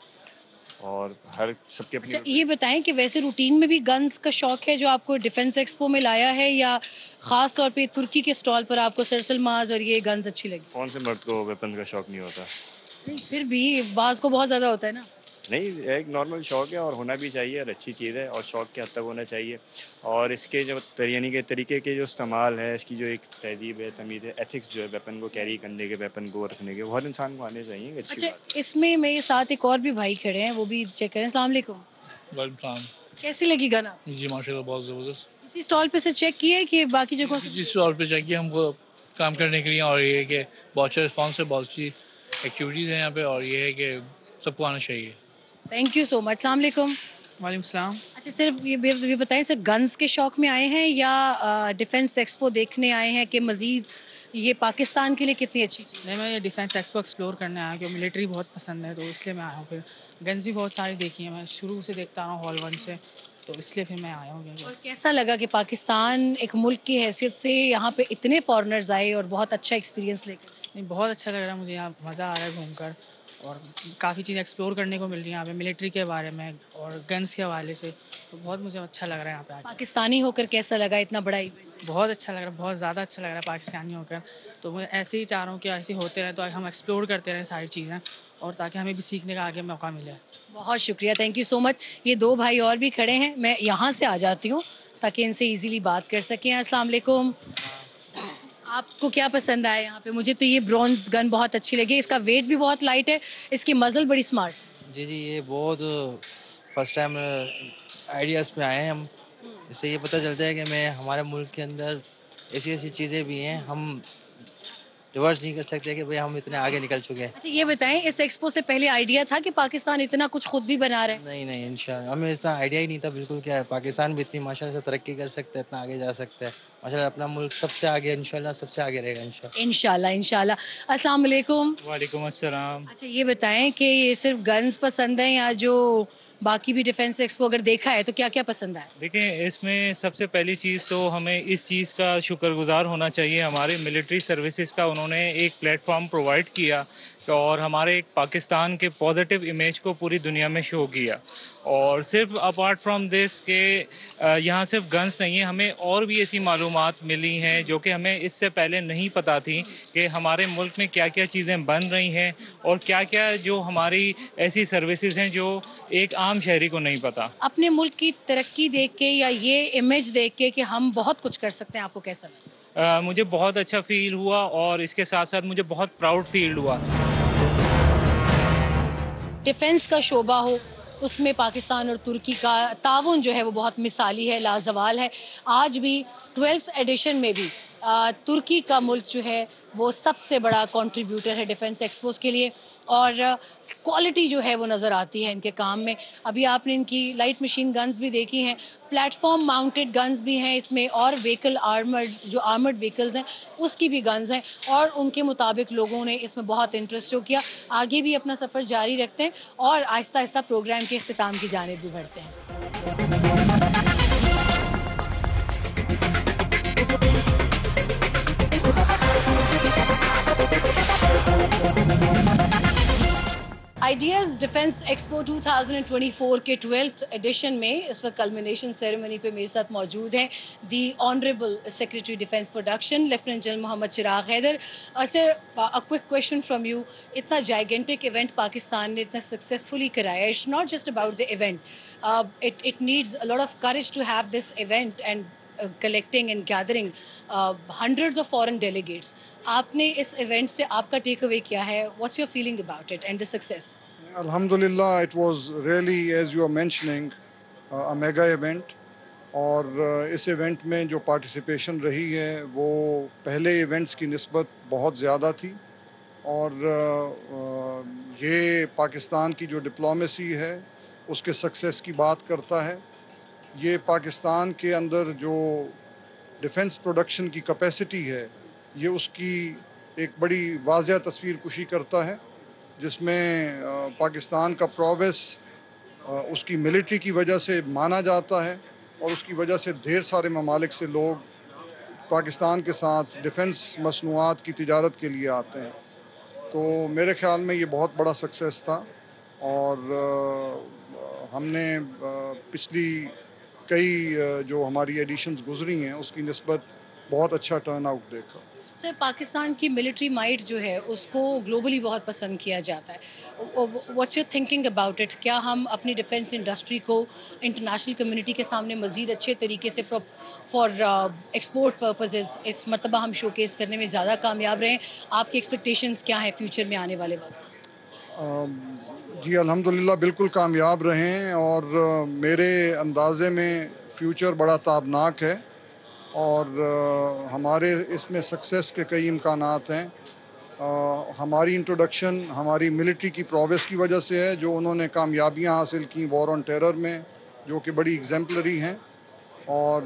और हर सबके अच्छा अपनी। ये बताएं कि वैसे रूटीन में भी गन्स का शौक है जो आपको डिफेंस एक्सपो में लाया है, या ख़ास तौर पे तुर्की के स्टॉल पर आपको सरसलमाज और ये गन्स अच्छी लगी? कौन से मर्द को वेपन्स का शौक नहीं होता? नहीं, फिर भी बाज़ को बहुत ज़्यादा होता है ना। नहीं, एक नॉर्मल शौक है और होना भी चाहिए और अच्छी चीज़ है और शौक के हद तक होना चाहिए। और इसके जो यानी कि तरीके के जो इस्तेमाल है, इसकी जो एक तहज़ीब है, तमीज़ है, एथिक्स जो है वेपन को कैरी करने के, वेपन को रखने के, वो हर इंसान को आने चाहिए। एक अच्छी अच्छा बात है। इसमें मेरे साथ एक और भी भाई खड़े हैं, वो भी चेक करें। अस्सलाम वालेकुम, वालेकुम। कैसी लगी गन आपको? जी माशाल्लाह बहुत ज़बरदस्त। इसी स्टॉल पे से चेक किया है कि बाकी जगहों से? जिस स्टॉल पे चाहिए हमको काम करने के लिए, और ये है कि बहुत अच्छा रिस्पॉन्स है, बहुत सी एक्टिविटीज़ हैं यहाँ पे, और ये है कि सबको आना चाहिए। Thank you so much. अस्सलाम वालेकुम। वालेकुम सलाम। अच्छा सिर्फ ये बताएं, सिर्फ गन्स के शौक में आए हैं या डिफेंस एक्सपो देखने आए हैं कि मज़ीद ये पाकिस्तान के लिए कितनी अच्छी चीज़? नहीं, मैं ये डिफेंस एक्सपो एक्सप्लोर करने आया क्योंकि मिलिट्री बहुत पसंद है, तो इसलिए मैं आया हूँ। फिर गन्स भी बहुत सारी देखी हैं, मैं शुरू से देखता आ रहा हूँ हॉल 1 से, तो इसलिए फिर मैं आया हूँ। और कैसा लगा कि पाकिस्तान एक मुल्क की हैसियत से यहाँ पे इतने फॉरेनर्स आए और बहुत अच्छा एक्सपीरियंस लेकर? नहीं, बहुत अच्छा लग रहा है मुझे, यहाँ मज़ा आ रहा है घूमकर और काफ़ी चीज़ें एक्सप्लोर करने को मिल रही हैं यहाँ पे मिलिट्री के बारे में और गन्स के हवाले से, तो बहुत मुझे अच्छा लग रहा है यहाँ पे आके। पाकिस्तानी होकर कैसा लगा इतना बड़ा इवेंट? बहुत अच्छा लग रहा है, बहुत ज़्यादा अच्छा लग रहा है पाकिस्तानी होकर। तो मैं ऐसे ही चाह रहा हूँ कि ऐसे होते रहें, तो हम एक्सप्लोर करते रहें सारी चीज़ें, और ताकि हमें भी सीखने का आगे मौका मिले। बहुत शुक्रिया, थैंक यू सो मच। ये दो भाई और भी खड़े हैं, मैं यहाँ से आ जाती हूँ ताकि इनसे इजीली बात कर सकें। अस्सलाम वालेकुम, आपको क्या पसंद आया यहाँ पे? मुझे तो ये ब्रॉन्ज गन बहुत अच्छी लगी, इसका वेट भी बहुत लाइट है, इसकी मज़ल बड़ी स्मार्ट। जी जी, ये बहुत फर्स्ट टाइम आइडियाज़ में आए हैं हम। इससे ये पता चलता है कि मैं हमारे मुल्क के अंदर ऐसी ऐसी चीज़ें भी हैं, हम रिवर्स नहीं कर सकते कि भाई हम इतने आगे निकल चुके हैं। अच्छा ये बताएं, इस एक्सपो से पहले आइडिया था कि पाकिस्तान इतना कुछ खुद भी बना रहे हैं? नहीं नहीं, इंशाल्लाह हमें इतना आइडिया ही नहीं था बिल्कुल, क्या है पाकिस्तान भी इतनी माशाल्लाह से तरक्की कर सकता है, इतना आगे जा सकता है माशाल्लाह, अपना मुल्क सबसे आगे इंशाल्लाह सबसे आगे रहेगा इंशाल्लाह। इंशाल्लाह इंशाल्लाह। अस्सलाम वालेकुम। वालेकुम अस्सलाम। अच्छा ये बताएं कि ये सिर्फ गन्स पसंद हैं या जो बाकी भी डिफेंस एक्सपो अगर देखा है तो क्या क्या पसंद आया? देखिए, इसमें सबसे पहली चीज़ तो हमें इस चीज़ का शुक्रगुजार होना चाहिए हमारे मिलिट्री सर्विसेज का, उन्होंने एक प्लेटफॉर्म प्रोवाइड किया और हमारे पाकिस्तान के पॉजिटिव इमेज को पूरी दुनिया में शो किया। और सिर्फ अपार्ट फ्रॉम दिस के यहाँ सिर्फ गन्स नहीं है, हमें और भी ऐसी मालूमात मिली हैं जो कि हमें इससे पहले नहीं पता थी कि हमारे मुल्क में क्या क्या चीज़ें बन रही हैं और क्या क्या जो हमारी ऐसी सर्विसेज हैं जो एक आम शहरी को नहीं पता। अपने मुल्क की तरक्की देख के या ये इमेज देख के कि हम बहुत कुछ कर सकते हैं, आपको कैसा लगा? मुझे बहुत अच्छा फील हुआ और इसके साथ साथ मुझे बहुत प्राउड फील हुआ। डिफेंस का शोबा हो, उसमें पाकिस्तान और तुर्की का ताउन जो है वो बहुत मिसाली है, लाजवाल है। आज भी 12th एडिशन में भी तुर्की का मुल्क जो है वो सबसे बड़ा कंट्रीब्यूटर है डिफेंस एक्सपोज के लिए, और क्वालिटी जो है वो नज़र आती है इनके काम में। अभी आपने इनकी लाइट मशीन गन्स भी देखी हैं, प्लेटफॉर्म माउंटेड गन्स भी हैं इसमें, और व्हीकल आर्मर्ड व्हीकल्स हैं उसकी भी गन्स हैं, और उनके मुताबिक लोगों ने इसमें बहुत इंटरेस्ट शो किया। आगे भी अपना सफ़र जारी रखते हैं और आहिस्ता आहिस्ता प्रोग्राम के इख्तिताम की जानिब भी बढ़ते हैं। आइडियाज़ डिफेंस एक्सपो 2024 के 12th एडिशन में इस वक्त कल्मिनेशन सेरेमनी पे मेरे साथ मौजूद हैं the honourable secretary defence production lieutenant general Mohammad Chirag Haider. A quick question from you, इतना जाइगेंटिक इवेंट पाकिस्तान ने इतना सक्सेसफुली कराया, it's not just about the event, it needs a lot of courage to have this event and collecting and gathering hundreds of foreign delegates. आपने इस event से आपका take away क्या है? What's your feeling about it and the success? Alhamdulillah, it was really, as you are mentioning, a mega event. और इस event में जो पार्टिसिपेशन रही है वो पहले इवेंट्स की निस्बत बहुत ज़्यादा थी, और ये पाकिस्तान की जो डिप्लोमेसी है उसके सक्सेस की बात करता है। ये पाकिस्तान के अंदर जो डिफेंस प्रोडक्शन की कैपेसिटी है ये उसकी एक बड़ी वाज़िया तस्वीर कुशी करता है, जिसमें पाकिस्तान का प्रोग्रेस उसकी मिलिट्री की वजह से माना जाता है, और उसकी वजह से ढेर सारे ममालिक से लोग पाकिस्तान के साथ डिफेंस मसनूआत की तिजारत के लिए आते हैं। तो मेरे ख़्याल में ये बहुत बड़ा सक्सेस था, और हमने पिछली कई जो हमारी एडिशंस गुजरी हैं उसकी निस्बत बहुत अच्छा टर्न आउट देखा। सर, पाकिस्तान की मिलिट्री माइट जो है उसको ग्लोबली बहुत पसंद किया जाता है। What's your thinking about it? क्या हम अपनी डिफेंस इंडस्ट्री को इंटरनेशनल कम्युनिटी के सामने मज़ीद अच्छे तरीके से फॉर एक्सपोर्ट पर्पसेस इस मरतबा हम शोकेस करने में ज़्यादा कामयाब रहें? आपकी एक्सपेक्टेशंस क्या हैं फ्यूचर में आने वाले वक्त? जी अल्हम्दुलिल्लाह बिल्कुल कामयाब रहें, और मेरे अंदाज़े में फ़्यूचर बड़ा ताबनाक है, और हमारे इसमें सक्सेस के कई इम्कानात हैं। हमारी इंट्रोडक्शन हमारी मिलिट्री की प्रोग्रेस की वजह से है, जो उन्होंने कामयाबियां हासिल की वॉर ऑन टेरर में, जो कि बड़ी एग्जाम्पलरी हैं, और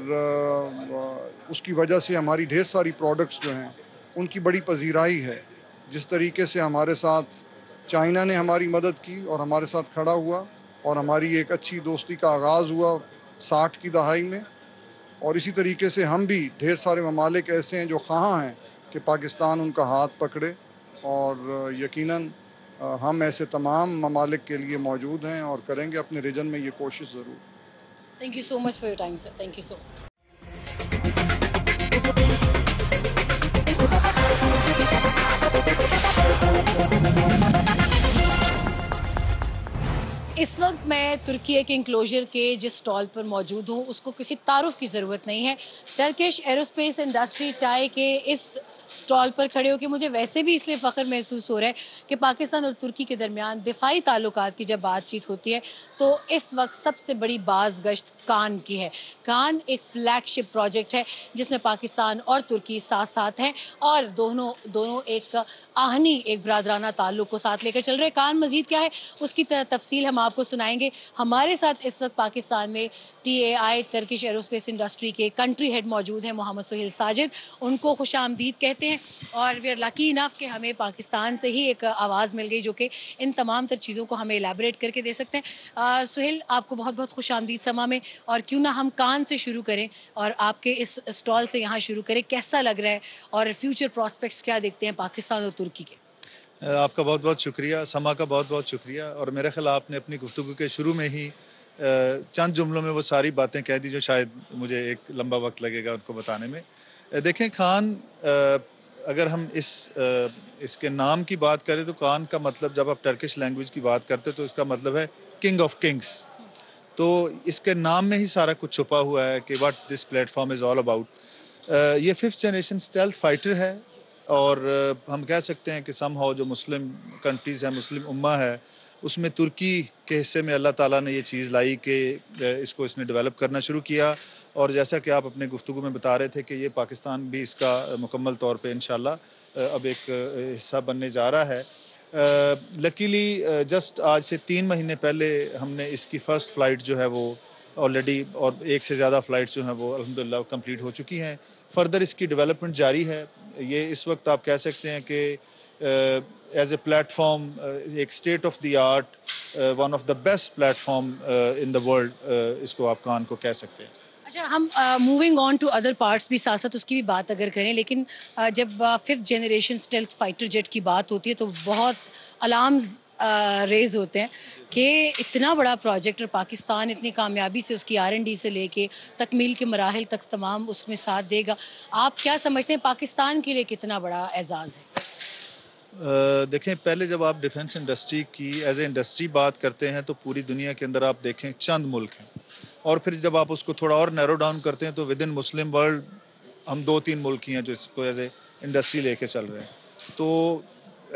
उसकी वजह से हमारी ढेर सारी प्रोडक्ट्स जो हैं उनकी बड़ी पजीराई है। जिस तरीके से हमारे साथ चाइना ने हमारी मदद की और हमारे साथ खड़ा हुआ, और हमारी एक अच्छी दोस्ती का आगाज़ हुआ 60 की दहाई में, और इसी तरीके से हम भी ढेर सारे ममालिक ऐसे हैं जो ख़्वाह हैं कि पाकिस्तान उनका हाथ पकड़े, और यकीनन हम ऐसे तमाम ममालिक के लिए मौजूद हैं और करेंगे अपने रीजन में ये कोशिश ज़रूर। Thank you so much for your time sir, thank you so much. इस वक्त मैं तुर्की के इंक्लोजर के जिस स्टॉल पर मौजूद हूँ उसको किसी तारुफ की ज़रूरत नहीं है। टर्किश एरोस्पेस इंडस्ट्री टाई के इस स्टॉल पर खड़े होकर मुझे वैसे भी इसलिए फ़ख्र महसूस हो रहा है कि पाकिस्तान और तुर्की के दरमियान दिफाई ताल्लुकात की जब बातचीत होती है तो इस वक्त सबसे बड़ी बाज़ गश्त कान की है। कान एक फ्लैगशिप प्रोजेक्ट है जिसमें पाकिस्तान और तुर्की साथ साथ हैं, और दोनों एक आहनी एक बरादराना ताल्लुक़ को साथ लेकर चल रहे हैं। कान मज़ीद क्या है उसकी तफसील हम आपको सुनाएंगे। हमारे साथ इस वक्त पाकिस्तान में TAI टर्किश एरोस्पेस इंडस्ट्री के कंट्री हेड मौजूद हैं मोहम्मद सुहेल साजिद, उनको खुशामदीद कहते हैं, और वी आर लकी इनफ कि हमें पाकिस्तान से ही एक आवाज़ मिल गई जो कि इन तमाम तर चीज़ों को हमें एलैबोरेट करके दे सकते हैं। सुहेल, आपको बहुत बहुत खुशामदीद समा में, और क्यों ना हम कान से शुरू करें और आपके इस स्टॉल से यहाँ शुरू करें। कैसा लग रहा है और फ्यूचर प्रॉस्पेक्ट्स क्या देखते हैं पाकिस्तान और तुर्की के? आपका बहुत बहुत शुक्रिया, समा का बहुत बहुत शुक्रिया। और मेरे ख्याल आपने अपनी गुफ्तगू के शुरू में ही चंद जुमलों में वो सारी बातें कह दी जो शायद मुझे एक लंबा वक्त लगेगा उनको बताने में। देखें खान, अगर हम इसके नाम की बात करें तो खान का मतलब, जब आप टर्किश लैंग्वेज की बात करते तो इसका मतलब है किंग ऑफ किंग्स। तो इसके नाम में ही सारा कुछ छुपा हुआ है कि what this platform is all about. ये 5th जनरेशन स्टेल्थ फाइटर है और हम कह सकते हैं कि समहाउ जो मुस्लिम कंट्रीज़ हैं, मुस्लिम उम्मा है, उसमें तुर्की के हिस्से में अल्लाह ताला ने ये चीज़ लाई कि इसने डेवलप करना शुरू किया। और जैसा कि आप अपने गुफ्तगू में बता रहे थे कि ये पाकिस्तान भी इसका मुकम्मल तौर पे इंशाल्लाह अब एक हिस्सा बनने जा रहा है। लकीली जस्ट आज से 3 महीने पहले हमने इसकी फ़र्स्ट फ़्लाइट जो है वो ऑलरेडी, और एक से ज़्यादा फ़्लाइट्स जो हैं वो अल्हम्दुलिल्लाह कंप्लीट हो चुकी हैं। फ़र्दर इसकी डेवलपमेंट जारी है। ये इस वक्त आप कह सकते हैं कि एज ए प्लेटफॉर्म एक state of the art, one of the best platform in the world, इसको आप कान को कह सकते हैं। अच्छा, हम moving on to other parts भी साथ साथ उसकी भी बात अगर करें, लेकिन जब 5th generation stealth fighter jet की बात होती है तो बहुत अलार्म्स रेज होते हैं कि इतना बड़ा प्रोजेक्ट और पाकिस्तान इतनी कामयाबी से उसकी R&D से लेके तकमील के मराहिल तक तमाम उसमें साथ देगा। आप क्या समझते हैं पाकिस्तान के लिए कितना बड़ा एजाज़ है? देखें, पहले जब आप डिफेंस इंडस्ट्री की एज ए इंडस्ट्री बात करते हैं तो पूरी दुनिया के अंदर आप देखें चंद मुल्क हैं, और फिर जब आप उसको थोड़ा और नैरो डाउन करते हैं तो विद इन मुस्लिम वर्ल्ड हम 2-3 मुल्क ही हैं जो इसको एज ए इंडस्ट्री लेके चल रहे हैं। तो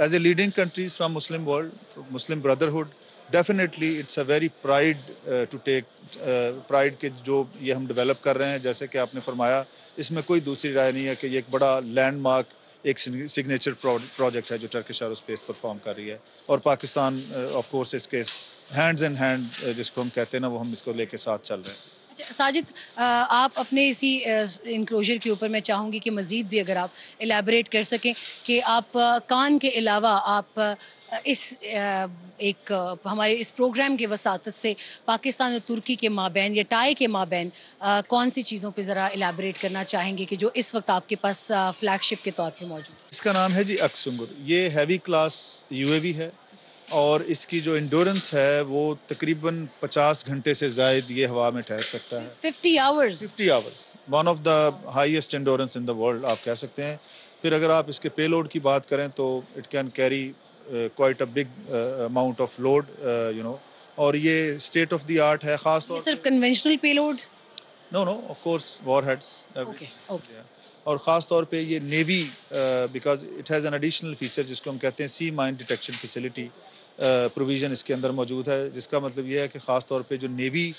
as a leading countries from Muslim world, Muslim brotherhood, definitely it's a very pride to take pride के जो ये हम डेवलप कर रहे हैं। जैसे कि आपने फरमाया, इसमें कोई दूसरी राय नहीं है कि ये एक बड़ा लैंडमार्क, एक सिग्नेचर प्रोजेक्ट है जो टर्किश एरोस्पेस परफॉर्म कर रही है। और पाकिस्तान ऑफ कोर्स इसके हैंड्स इन हैंड जिसको हम कहते हैं ना, वो हम इसको लेके साथ चल रहे हैं। अच्छा साजिद, आप अपने इसी इंक्लोजर के ऊपर मैं चाहूँगी कि मज़ीद भी अगर आप एलैबोरेट कर सकें कि आप कान के अलावा आप हमारे इस प्रोग्राम के वसातत से पाकिस्तान और तुर्की के माबैन या टाई के माबैन कौन सी चीज़ों पे ज़रा एलैबोरेट करना चाहेंगे कि जो इस वक्त आपके पास फ्लैगशिप के तौर पे मौजूद है? इसका नाम है जी अक्सुंगुर। ये हैवी क्लास UAV है और इसकी जो इंडोरेंस है वो तकरीबन 50 घंटे से ज़ायद ये हवा में ठहर सकता है। 50 hours? 50 hours, one of the highest endurance in the world आप कह सकते हैं। फिर अगर आप इसके पेलोड की बात करें तो it can carry quite a big amount of load, you know, और ये स्टेट ऑफ द आर्ट है। खास तौर सिर्फ conventional payload? No of course warheads. Okay. और ख़ास तौर पे ये navy, because it has an additional feature जिसको हम कहते हैं sea mine detection facility provision इसके अंदर मौजूद है, जिसका मतलब ये है कि ख़ास तौर पे जो नेवी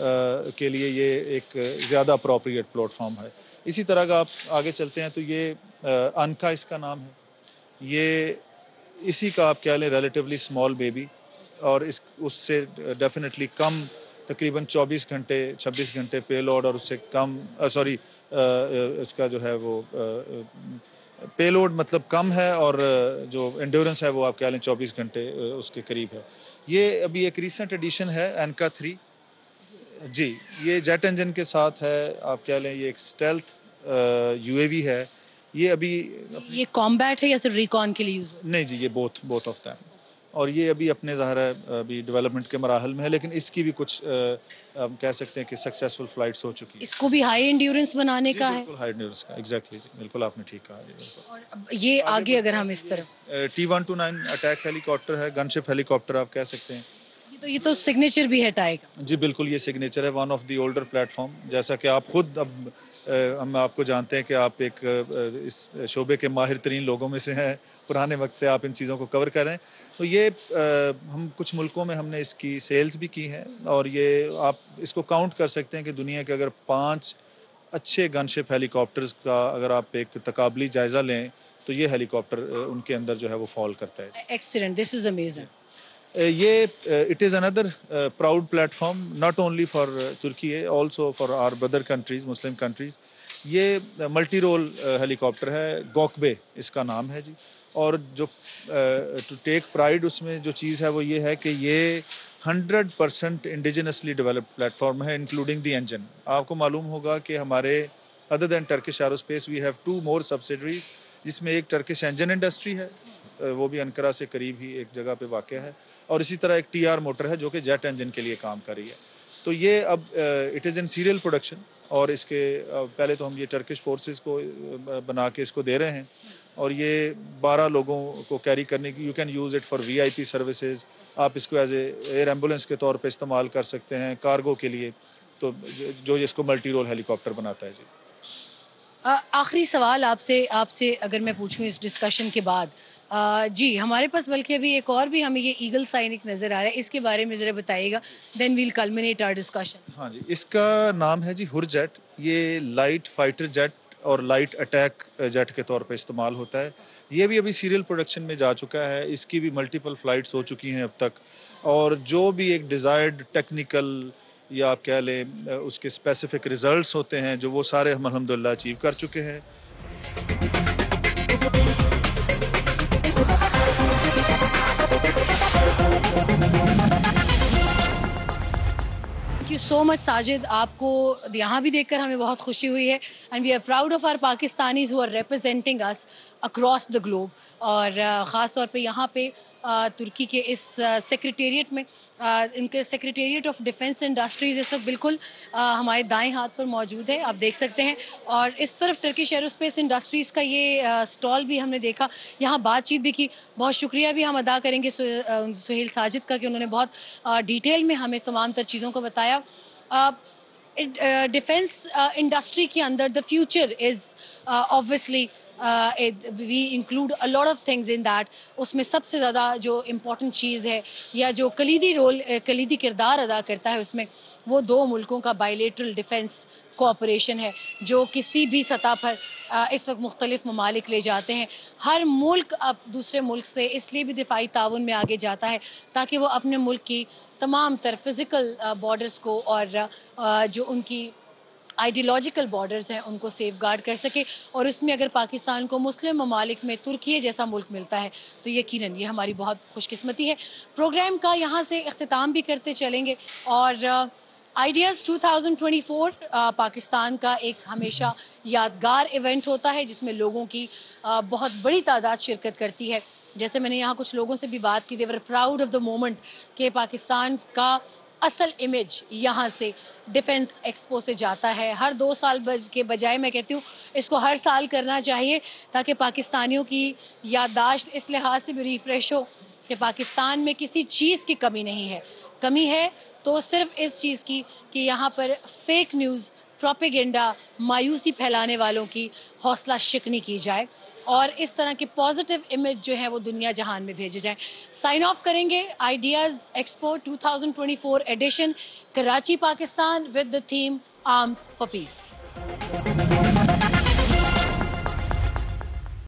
के लिए ये एक ज़्यादा अप्रोप्रिएट प्लेटफॉर्म है। इसी तरह का आप आगे चलते हैं तो ये अनका इसका नाम है। ये इसी का आप कह लें रिलेटिवली स्मॉल बेबी, और इस उससे डेफिनेटली कम, तकरीबन 24 घंटे 26 घंटे पेलोड, और उससे कम इसका जो है वो पेलोड मतलब कम है, और जो एंड्योरेंस है वो आप कह लें 24 घंटे उसके करीब है। ये अभी एक रीसेंट एडिशन है एनका 3 जी। ये जेट इंजन के साथ है, आप कह लें ये एक स्टेल्थ UAV है। ये कॉम्बैट है या सिर्फ रिकॉन के लिए यूज़? नहीं जी, ये बोथ ऑफ दैम, और ये अभी अपने ज़ाहिर है अभी डेवलपमेंट के मराहल में है, लेकिन इसकी भी कुछ हम कह सकते हैं कि सक्सेसफुल फ्लाइट्स हो चुकी है। इसको भी हाई एंड्योरेंस बनाने का है? बिल्कुल हाई एंड्योरेंस का, एग्जैक्टली जी, बिल्कुल आपने ठीक कहा जी। और ये आगे अगर हम इस तरफ T-129 अटैक हेलीकॉप्टर है, गनशिप हेलीकॉप्टर आप कह सकते हैं। ये तो सिग्नेचर भी है टाई का? जी बिल्कुल, ये सिग्नेचर है, one of the older platform. जैसा कि आप खुद अब हम आपको जानते हैं कि आप एक इस शोबे के माहिर तरीन लोगों में से हैं, पुराने वक्त से आप इन चीज़ों को कवर कर रहे हैं। तो ये हम कुछ मुल्कों में हमने इसकी सेल्स भी की हैं, और ये आप इसको काउंट कर सकते हैं कि दुनिया के अगर 5 अच्छे गनशिप हेलीकॉप्टर्स का अगर आप एक तकाबली जायज़ा लें तो ये हेलीकॉप्टर उनके अंदर जो है वो फॉल करता है। Excellent, this is amazing. ये it is another proud platform not only for Turkey, also for our brother countries, Muslim countries. ये मल्टी रोल हेलीकॉप्टर है, गोकबे इसका नाम है जी। और जो टू टेक प्राइड उसमें जो चीज़ है वो ये है कि ये 100% इंडिजिनसली डेवलप्ड प्लेटफॉर्म है, इंक्लूडिंग द इंजन। आपको मालूम होगा कि हमारे other than Turkish aerospace we have 2 more subsidiaries, जिसमें एक टर्किश इंजन इंडस्ट्री है, वो भी अंकारा से करीब ही एक जगह पे वाक़ है, और इसी तरह एक TR मोटर है जो कि जेट इंजन के लिए काम कर रही है। तो ये अब it is in serial production, और इसके पहले तो हम ये टर्किश फोर्सेस को बना के इसको दे रहे हैं, और ये 12 लोगों को कैरी करने की, you can use it for VIP services, आप इसको एज एयर एम्बुलेंस के तौर पे इस्तेमाल कर सकते हैं कार्गो के लिए, तो जो इसको मल्टी रोल हेलीकॉप्टर बनाता है जी। आखिरी सवाल आपसे अगर मैं पूछूं इस डिस्कशन के बाद, जी हमारे पास बल्कि अभी एक और भी हमें ये ईगल साइनिक नज़र आ रहा है, इसके बारे में ज़रा बताइएगा, then we'll culminate our discussion. हाँ जी, इसका नाम है जी हुरजेट। ये लाइट फाइटर जेट और लाइट अटैक जेट के तौर पे इस्तेमाल होता है। ये भी अभी सीरियल प्रोडक्शन में जा चुका है, इसकी भी मल्टीपल फ्लाइट्स हो चुकी हैं अब तक, और जो भी एक डिज़ायर्ड टेक्निकल या आप कह लें उसके स्पेसिफिक रिजल्ट्स होते हैं, जो वो सारे हम अल्हम्दुलिल्लाह अचीव कर चुके हैं। Thank you so much Sajid, आपको यहाँ भी देखकर हमें बहुत खुशी हुई है, and we are proud of our Pakistanis who are representing us across the globe. और ख़ास तौर पे यहाँ पे तुर्की के इस सेक्रेटेरिएट में, इनके सेक्रेटेरिएट ऑफ डिफेंस इंडस्ट्रीज़ इस वक्त बिल्कुल हमारे दाएं हाथ पर मौजूद है, आप देख सकते हैं। और इस तरफ टर्किश एरोस्पेस इंडस्ट्रीज़ का ये स्टॉल भी हमने देखा, यहाँ बातचीत भी की। बहुत शुक्रिया भी हम अदा करेंगे सुहेल साजिद का कि उन्होंने बहुत डिटेल में हमें तमाम तर चीज़ों को बताया। डिफेंस इंडस्ट्री के अंदर the future is obviously we include a lot of things in that. उसमें सबसे ज़्यादा जो इम्पोर्टेंट चीज़ है या जो कलीदी किरदार अदा करता है उसमें, वो दो मुल्कों का बायलेटरल डिफेंस कोऑपरेशन है, जो किसी भी सतह पर इस वक्त मुख्तलिफ ममालिक ले जाते हैं। हर मुल्क अब दूसरे मुल्क से इसलिए भी दिफाई ताउन में आगे जाता है ताकि वो अपने मुल्क की तमाम तर फिज़िकल बॉर्डर्स को और जो उनकी आइडियोलॉजिकल बॉर्डर्स हैं उनको सेफ गार्ड कर सके। और उसमें अगर पाकिस्तान को मुस्लिम ममालिक में तुर्की जैसा मुल्क मिलता है तो यकीनन ये हमारी बहुत खुशकिस्मती है। प्रोग्राम का यहाँ से इख्तिताम भी करते चलेंगे, और आइडियाज़ 2024 पाकिस्तान का एक हमेशा यादगार इवेंट होता है जिसमें लोगों की बहुत बड़ी तादाद शिरकत करती है। जैसे मैंने यहाँ कुछ लोगों से भी बात की, दे वर प्राउड ऑफ द मोमेंट कि पाकिस्तान का असल इमेज यहाँ से डिफेंस एक्सपो से जाता है। हर 2 साल के बजाय मैं कहती हूँ इसको हर साल करना चाहिए, ताकि पाकिस्तानियों की याददाश्त इस लिहाज से भी रिफ़्रेश हो कि पाकिस्तान में किसी चीज़ की कमी नहीं है। कमी है तो सिर्फ इस चीज़ की कि यहाँ पर फेक न्यूज़, प्रोपेगेंडा, मायूसी फैलाने वालों की हौसला शिकनी की जाए और इस तरह के पॉजिटिव इमेज जो है वो दुनिया जहान में भेजे जाए। साइन ऑफ करेंगे ideas expo 2024 edition Karachi Pakistan with the theme arms for piece.